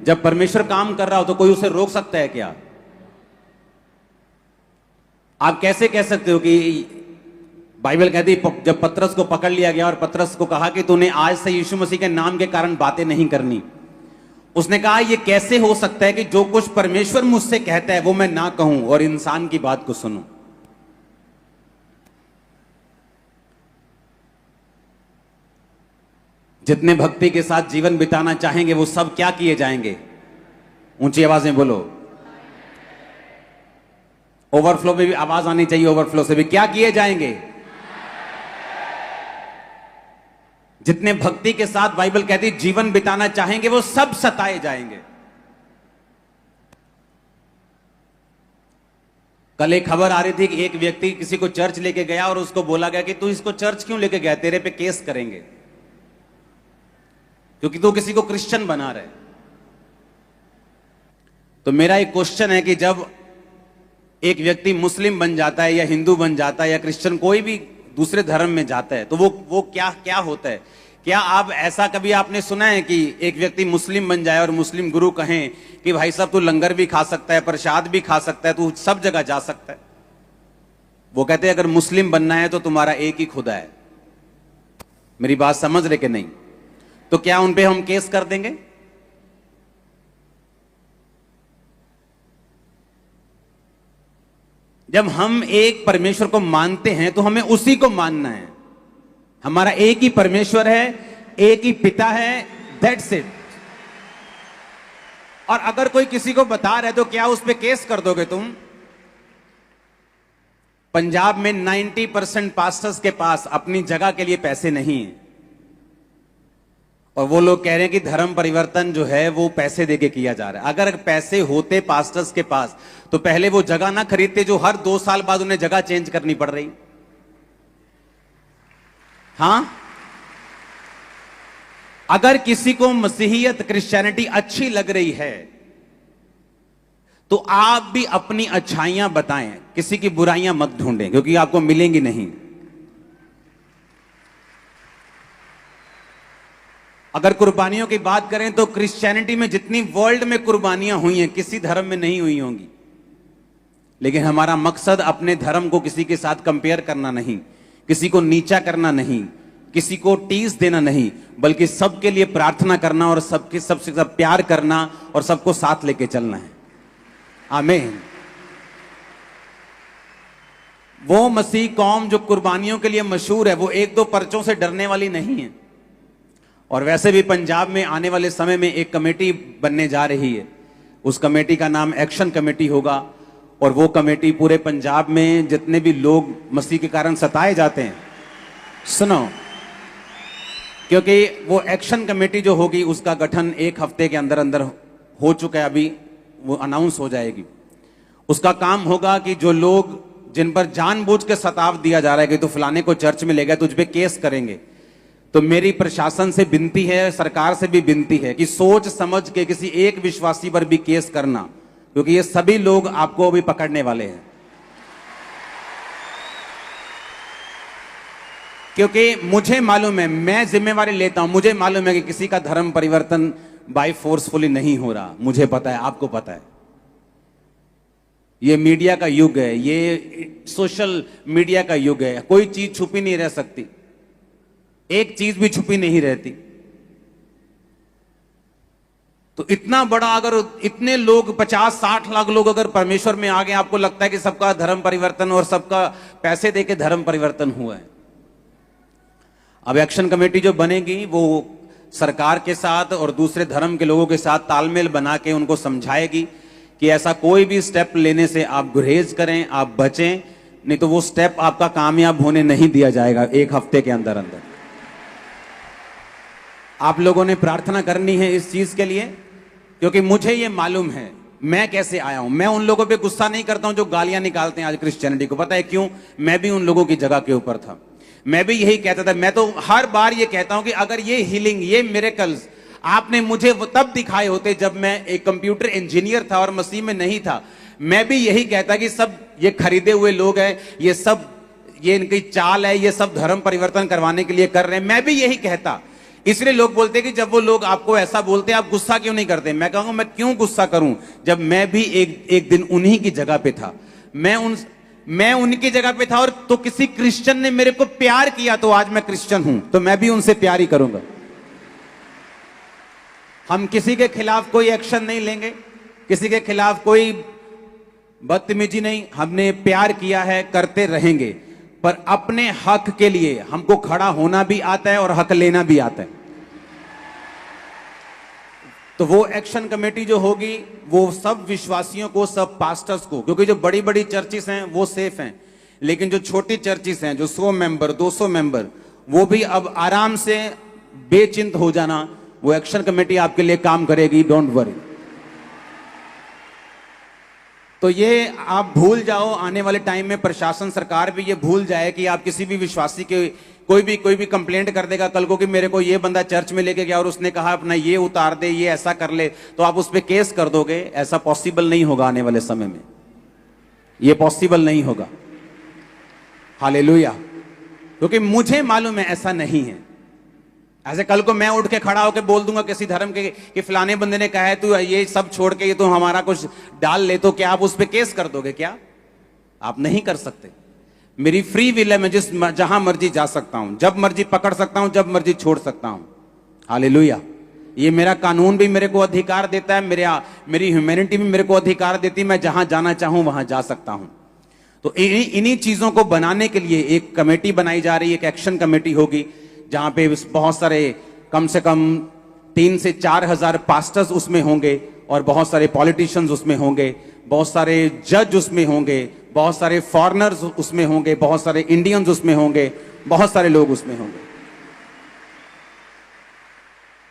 जब परमेश्वर काम कर रहा हो तो कोई उसे रोक सकता है क्या? आप कैसे कह सकते हो कि बाइबल कहती जब पतरस को पकड़ लिया गया और पतरस को कहा कि तूने आज से यीशु मसीह के नाम के कारण बातें नहीं करनी, उसने कहा यह कैसे हो सकता है कि जो कुछ परमेश्वर मुझसे कहता है वो मैं ना कहूं और इंसान की बात को सुनूं। जितने भक्ति के साथ जीवन बिताना चाहेंगे वो सब क्या किए जाएंगे? ऊंची आवाज में बोलो। ओवरफ्लो में भी आवाज आनी चाहिए, ओवरफ्लो से भी क्या किए जाएंगे? जितने भक्ति के साथ बाइबल कहती जीवन बिताना चाहेंगे वो सब सताए जाएंगे। कल एक खबर आ रही थी कि एक व्यक्ति किसी को चर्च लेके गया और उसको बोला गया कि तू इसको चर्च क्यों लेके गया, तेरे पे केस करेंगे क्योंकि तू किसी को क्रिश्चियन बना रहे। तो मेरा एक क्वेश्चन है कि जब एक व्यक्ति मुस्लिम बन जाता है या हिंदू बन जाता है या क्रिश्चियन कोई भी दूसरे धर्म में जाता है तो वो क्या होता है? क्या आप ऐसा कभी आपने सुना है कि एक व्यक्ति मुस्लिम बन जाए और मुस्लिम गुरु कहें कि भाई साहब तू लंगर भी खा सकता है, प्रसाद भी खा सकता है, तू सब जगह जा सकता है? वो कहते हैं अगर मुस्लिम बनना है तो तुम्हारा एक ही खुदा है। मेरी बात समझ रहे कि नहीं? तो क्या उन पे हम केस कर देंगे? जब हम एक परमेश्वर को मानते हैं तो हमें उसी को मानना है। हमारा एक ही परमेश्वर है, एक ही पिता है, दैट्स इट। और अगर कोई किसी को बता रहा है तो क्या उस पर केस कर दोगे तुम? पंजाब में 90% पास्टर्स के पास अपनी जगह के लिए पैसे नहीं है और वो लोग कह रहे हैं कि धर्म परिवर्तन जो है वो पैसे देके किया जा रहा है। अगर पैसे होते पास्टर्स के पास तो पहले वो जगह ना खरीदते जो हर 2 साल बाद उन्हें जगह चेंज करनी पड़ रही। हां, अगर किसी को मसीहियत क्रिश्चियनिटी अच्छी लग रही है तो आप भी अपनी अच्छाइयां बताएं, किसी की बुराइयां मत ढूंढें क्योंकि आपको मिलेंगी नहीं। अगर कुर्बानियों की बात करें तो क्रिश्चियनिटी में जितनी वर्ल्ड में कुर्बानियां हुई हैं किसी धर्म में नहीं हुई होंगी, लेकिन हमारा मकसद अपने धर्म को किसी के साथ कंपेयर करना नहीं, किसी को नीचा करना नहीं, किसी को टीस देना नहीं, बल्कि सबके लिए प्रार्थना करना और सबके सबसे सब प्यार करना और सबको साथ लेके चलना है। आमीन। वो मसीह कौम जो कुर्बानियों के लिए मशहूर है वो 1-2 पर्चों से डरने वाली नहीं है। और वैसे भी पंजाब में आने वाले समय में एक कमेटी बनने जा रही है, उस कमेटी का नाम एक्शन कमेटी होगा और वो कमेटी पूरे पंजाब में जितने भी लोग मसीह के कारण सताए जाते हैं, सुनो, क्योंकि वो एक्शन कमेटी जो होगी उसका गठन 1 हफ्ते के अंदर अंदर हो चुका है, अभी वो अनाउंस हो जाएगी। उसका काम होगा कि जो लोग जिन पर जानबूझ के सताव दिया जा रहा है कि तू फलाने को चर्च में ले गया, तुझ पे केस करेंगे। तो मेरी प्रशासन से विनती है, सरकार से भी विनती है कि सोच समझ के किसी एक विश्वासी पर भी केस करना, क्योंकि ये सभी लोग आपको भी पकड़ने वाले हैं। क्योंकि मुझे मालूम है, मैं जिम्मेवारी लेता हूं, मुझे मालूम है कि किसी का धर्म परिवर्तन बाय फोर्सफुली नहीं हो रहा। मुझे पता है, आपको पता है। ये मीडिया का युग है, ये सोशल मीडिया का युग है, कोई चीज छुपी नहीं रह सकती, एक चीज भी छुपी नहीं रहती। तो इतना बड़ा, अगर इतने लोग 50-60 लाख लोग अगर परमेश्वर में आ गए, आपको लगता है कि सबका धर्म परिवर्तन और सबका पैसे देके धर्म परिवर्तन हुआ है? अब एक्शन कमेटी जो बनेगी वो सरकार के साथ और दूसरे धर्म के लोगों के साथ तालमेल बना के उनको समझाएगी कि ऐसा कोई भी स्टेप लेने से आप गुरेज करें, आप बचें, नहीं तो वो स्टेप आपका कामयाब होने नहीं दिया जाएगा 1 हफ्ते के अंदर अंदर। आप लोगों ने प्रार्थना करनी है इस चीज के लिए, क्योंकि मुझे ये मालूम है मैं कैसे आया हूं। मैं उन लोगों पे गुस्सा नहीं करता हूं जो गालियां निकालते हैं आज क्रिश्चियनिटी को। पता है क्यों? मैं भी उन लोगों की जगह के ऊपर था, मैं भी यही कहता था। मैं तो हर बार ये कहता हूं कि अगर ये हीलिंग, ये मिरेकल्स आपने मुझे तब दिखाए होते जब मैं एक कंप्यूटर इंजीनियर था और मसीह में नहीं था, मैं भी यही कहता कि सब ये खरीदे हुए लोग हैं, ये सब ये इनकी चाल है, ये सब धर्म परिवर्तन करवाने के लिए कर रहे हैं। मैं भी यही कहता, इसलिए लोग बोलते हैं कि जब वो लोग आपको ऐसा बोलते हैं आप गुस्सा क्यों नहीं करते। मैं कहूंगा मैं क्यों गुस्सा करूं जब मैं भी एक दिन उन्हीं की जगह पे था। मैं उनकी जगह पे था और तो किसी क्रिश्चियन ने मेरे को प्यार किया तो आज मैं क्रिश्चियन हूं, तो मैं भी उनसे प्यार ही करूंगा। हम किसी के खिलाफ कोई एक्शन नहीं लेंगे, किसी के खिलाफ कोई बदतमीजी नहीं, हमने प्यार किया है, करते रहेंगे। पर अपने हक के लिए हमको खड़ा होना भी आता है और हक लेना भी आता है। तो वो एक्शन कमेटी जो होगी वो सब विश्वासियों को, सब पास्टर्स को, क्योंकि जो बड़ी बड़ी चर्चिस हैं वो सेफ हैं, लेकिन जो छोटी चर्चिस हैं जो 100 मेंबर 200 मेंबर, वो भी अब आराम से बेचिंत हो जाना। वो एक्शन कमेटी आपके लिए काम करेगी, डोंट वरी। तो ये आप भूल जाओ, आने वाले टाइम में प्रशासन, सरकार भी ये भूल जाए कि आप किसी भी विश्वासी के कोई भी कंप्लेंट कर देगा कल को कि मेरे को ये बंदा चर्च में लेके गया और उसने कहा अपना ये उतार दे, ये ऐसा कर ले, तो आप उस पर केस कर दोगे। ऐसा पॉसिबल नहीं होगा आने वाले समय में, ये पॉसिबल नहीं होगा। हालेलुया। क्योंकि मुझे मालूम है ऐसा नहीं है। ऐसे कल को मैं उठ के खड़ा होकर बोल दूंगा किसी धर्म के कि फलाने बंदे ने कहा है तू ये सब छोड़ के ये तो हमारा कुछ डाल ले, तो क्या आप उस पर केस कर दोगे? क्या आप नहीं कर सकते। मेरी फ्री विल है, मैं जहां मर्जी जा सकता हूं, जब मर्जी पकड़ सकता हूं, जब मर्जी छोड़ सकता हूं। हालेलुया। ये मेरा कानून भी मेरे को अधिकार देता है, मेरी ह्यूमैनिटी भी मेरे को अधिकार देती है, मैं जहां जाना चाहूं वहां जा सकता हूं। तो इन्हीं चीजों को बनाने के लिए एक कमेटी बनाई जा रही है, एक एक्शन कमेटी होगी जहां पे बहुत सारे, कम से कम 3 से 4 हजार पास्टर्स उसमें होंगे और बहुत सारे पॉलिटिशियंस उसमें होंगे, बहुत सारे जज उसमें होंगे, बहुत सारे फॉरेनर्स उसमें होंगे, बहुत सारे इंडियंस उसमें होंगे, बहुत सारे लोग उसमें होंगे।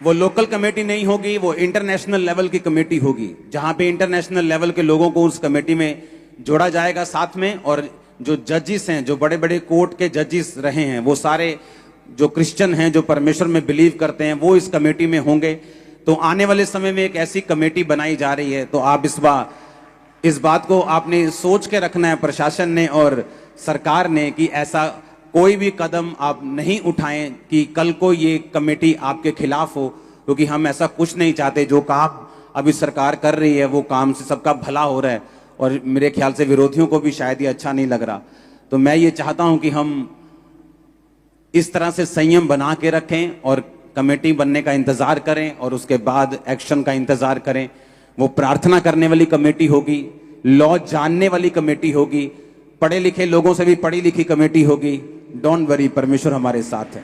वो लोकल कमेटी नहीं होगी, वो इंटरनेशनल लेवल की कमेटी होगी, जहां पे इंटरनेशनल लेवल के लोगों को उस कमेटी में जोड़ा जाएगा साथ में। और जो जजिस हैं, जो बड़े बड़े कोर्ट के जजिस रहे हैं, वो सारे जो क्रिश्चियन हैं, जो परमेश्वर में बिलीव करते हैं, वो इस कमेटी में होंगे। तो आने वाले समय में एक ऐसी कमेटी बनाई जा रही है। तो आप इस बात को आपने सोच के रखना है, प्रशासन ने और सरकार ने, कि ऐसा कोई भी कदम आप नहीं उठाएं कि कल को ये कमेटी आपके खिलाफ हो, क्योंकि हम ऐसा कुछ नहीं चाहते। जो काम अभी सरकार कर रही है वो काम से सबका भला हो रहा है और मेरे ख्याल से विरोधियों को भी शायद ये अच्छा नहीं लग रहा। तो मैं ये चाहता हूं कि हम इस तरह से संयम बना के रखें और कमेटी बनने का इंतजार करें और उसके बाद एक्शन का इंतजार करें। वो प्रार्थना करने वाली कमेटी होगी, लॉ जानने वाली कमेटी होगी, पढ़े लिखे लोगों से भी पढ़ी लिखी कमेटी होगी। डोंट वरी, परमेश्वर हमारे साथ है।